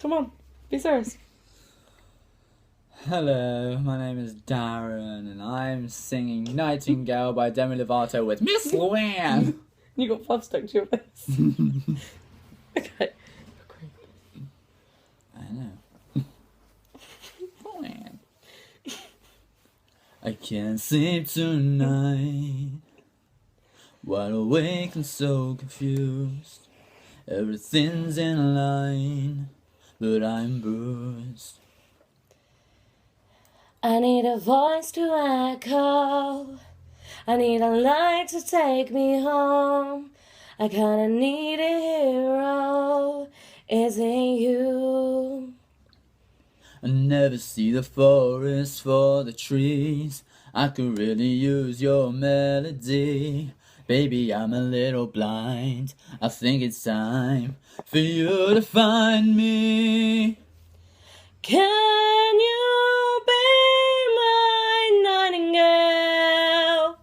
Come on, be serious. Hello, my name is Darren and I'm singing Nightingale by Demi Lovato with Miss Luann. You got fluff stuck to your face. Okay. I know. Luann. I can't sleep tonight, wide awake and so confused. Everything's in line, but I'm bruised. I need a voice to echo. I need a light to take me home. I kinda need a hero. Is it you? I never see the forest for the trees. I could really use your melody. Baby, I'm a little blind. I think it's time for you to find me. Can you be my nightingale?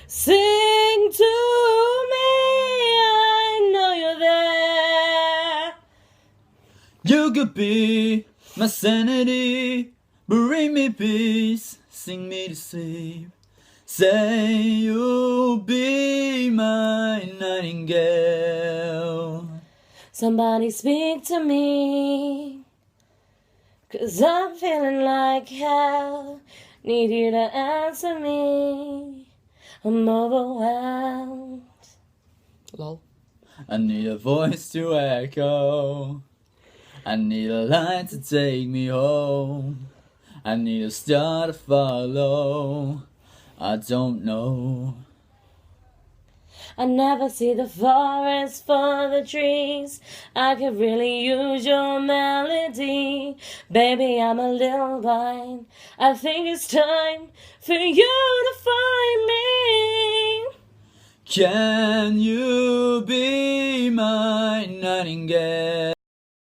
Sing to me, I know you're there. You could be my sanity, bring me peace, sing me to sleep. Say you'll be my nightingale. Somebody speak to me, 'cause I'm feeling like hell. Need you to answer me. I'm overwhelmed. Lol. I need a voice to echo. I need a light to take me home. I need a star to follow. I don't know. I never see the forest for the trees. I could really use your melody. Baby, I'm a little blind. I think it's time for you to find me. Can you be my nightingale?